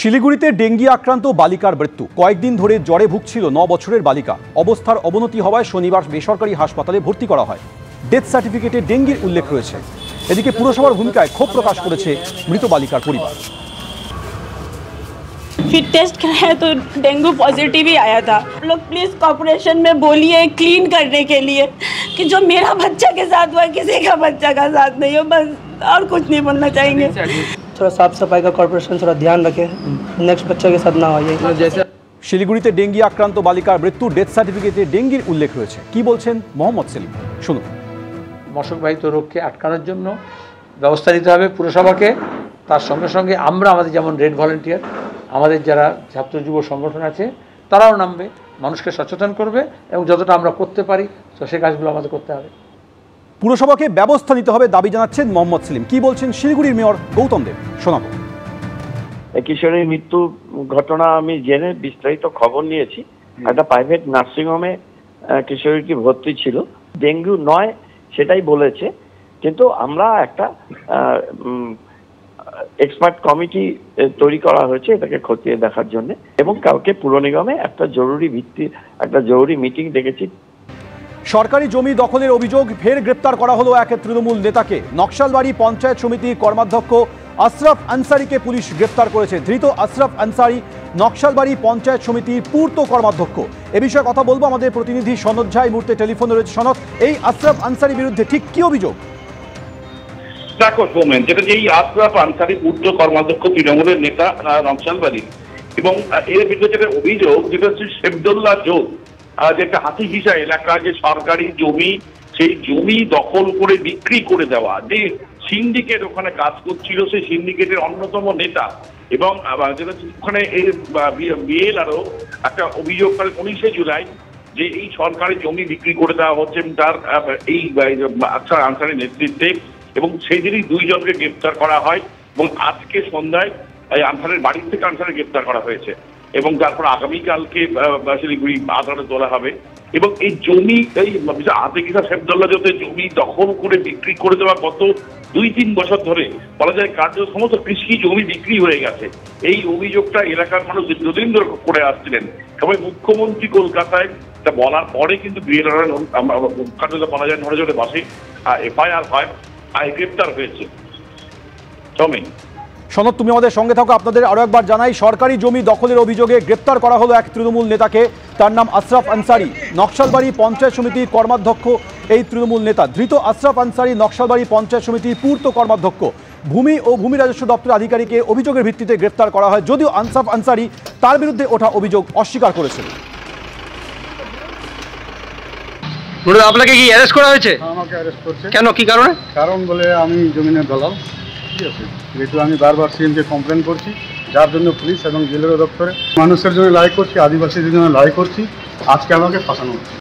শিলিগুড়িতে ডেঙ্গি আক্রান্ত বালিকার মৃত্যু। কয়েকদিন ধরে জ্বরে ভুগছিল 9 বছরের বালিকা। অবস্থার অবনতি হওয়ায় শনিবার বেসরকারি হাসপাতালে ভর্তি করা হয়। ডেথ সার্টিফিকেটে ডেঙ্গির উল্লেখ রয়েছে। এদিকে পুরসভার ভূমিকায় ক্ষোভ প্রকাশ করেছে মৃত বালিকার পরিবার। फिर टेस्ट कराया तो डेंगू पॉजिटिव ही आया था। लोग प्लीज कॉर्पोरेशन में बोलिए क्लीन करने के लिए कि जो मेरा बच्चा के साथ हुआ किसी का बच्चा का साथ नहीं हो, बस और कुछ नहीं बोलना चाहेंगे। थोड़ा साफ सफाई का कॉर्पोरेशन थोड़ा ध्यान रखे, नेक्स्ट बच्चा के साथ ना हो। जैसे শিলিগুড়িতে ডেঙ্গি আক্রান্ত বালিকার মৃত্যু, ডেথ সার্টিফিকেটে ডেঙ্গির উল্লেখ রয়েছে। কি বলছেন মোহাম্মদ সেলিম, শুনুন। মশকবাহিত রোগকে আটকানোর জন্য ব্যবস্থা নিতে হবে পুরসভাকে। তার সঙ্গে সঙ্গে আমরা আমাদের যেমন রেড ভলেন্টিয়ার, আমাদের যারা ছাত্র যুব সংগঠন আছে তারাও নামবে, মানুষকে সচেতন করবে এবং যতটা আমরা করতে পারি তো সে কাজগুলো আমাদের করতে হবে। পুরসভাকে ব্যবস্থা নিতে হবে দাবি জানাচ্ছেন মোহাম্মদ সেলিম। কি বলছেন শিলিগুড়ির মেয়র গৌতম দেব, শোনাবো। কিশোরীর মৃত্যু ঘটনা আমি জেনে বিস্তারিত খবর নিয়েছি। একটা প্রাইভেট নার্সিংহোমে কিশোরীটি ভর্তি ছিল। ডেঙ্গু নয় সেটাই বলেছে, কিন্তু আমরা একটা এক্সপার্ট কমিটি তৈরি করা হয়েছে এটাকে খতিয়ে দেখার জন্য, এবং কালকে পুর নিগমে একটা জরুরি মিটিং ডেকেছি। সরকারি জমি দখলের অভিযোগ, ফের গ্রেপ্তার করা হলো এক তৃণমূল নেতাকে। নকশালবাড়ি পঞ্চায়েত সমিতির কর্মাধ্যক্ষ আশরাফ আনসারিকে পুলিশ গ্রেপ্তার করেছে। ধৃত আশরাফ আনসারি নকশালবাড়ি পঞ্চায়েত সমিতির পূর্ত কর্মাধ্যক্ষ। এ বিষয়ে কথা বলবো আমাদের প্রতিনিধি সনদ ঝা এই মুহূর্তে টেলিফোনে রয়েছে। সনদ, এই আশরাফ আনসারির বিরুদ্ধে ঠিক কি অভিযোগ? দেখো সৌমেন, যেটা যে এই আশরাফ আনসারি পূর্ত কর্মাধ্যক্ষ তৃণমূলের নেতা নকশালবাড়ি, এবং এর বিরুদ্ধে যেটা অভিযোগ যেটা হচ্ছে শেবদুল্লাহ জোট, যে একটা হাতিঘিসা এলাকা, যে সরকারি জমি সেই জমি দখল করে বিক্রি করে দেওয়া, যে সিন্ডিকেট ওখানে কাজ করছিল সেই সিন্ডিকেটের অন্যতম নেতা, এবং ওখানে বিএলআরও একটা অভিযোগ করে 19শে জুলাই যে এই সরকারি জমি বিক্রি করে দেওয়া হচ্ছে তার এই আনসারের নেতৃত্বে, এবং সেই দিনই 2 জনকে গ্রেপ্তার করা হয়। এবং আজকে সন্ধ্যায় এই আনসারের বাড়ির থেকে আনসারের গ্রেপ্তার করা হয়েছে, এবং তারপর আগামীকালকে শিলিগুড়ি আদালতে তোলা হবে। এবং এই জমি এই আতিকিসা শেবদুল্লাহ জোটের জমি দখল করে বিক্রি করে দেওয়া গত 2-3 বছর ধরে বলা যায় কার্য সমস্ত কৃষি জমি বিক্রি হয়ে গেছে। এই অভিযোগটা এলাকার মানুষ দীর্ঘদিন ধরে করে আসছিলেন। তবে মুখ্যমন্ত্রী কলকাতায় এটা বলার পরে কিন্তু বিএলআর বলা যায় নজরে বসে, এফআইআর হয়, গ্রেপ্তার হয়েছে। সনদ, তুমি আমাদের সঙ্গে থাকো। আপনাদের আরো একবার জানাই, সরকারি জমি দখলের অভিযোগে গ্রেপ্তার করা হলো এক তৃণমূল নেতাকে। তার নাম আশরাফ আনসারি, নকশালবাড়ি পঞ্চায়েত সমিতির কর্মাধ্যক্ষ এই তৃণমূল নেতা। ধৃত আশরাফ আনসারি নকশালবাড়ি পঞ্চায়েত সমিতির পূর্ত কর্মাধ্যক্ষ। ভূমি ও ভূমি রাজস্ব দপ্তরের আধিকারিকের অভিযোগের ভিত্তিতে গ্রেপ্তার করা হয়, যদিও আশরাফ আনসারি তার বিরুদ্ধে ওঠা অভিযোগ অস্বীকার করেছেন। আপনাকে কি অ্যারেস্ট করা হয়েছে? আমাকে অ্যারেস্ট করছে। কেন, কি কারণে? কারণ বলে আমি জমিনের দলাল, ঠিক আছে, যেহেতু আমি বারবার সিএমকে কমপ্লেন করছি, যার জন্য পুলিশ এবং জেলের দপ্তরে মানুষের জন্য লড়াই করছি, আদিবাসীদের জন্য লড়াই করছি, আজকে আমাকে ফাঁসানো হচ্ছে।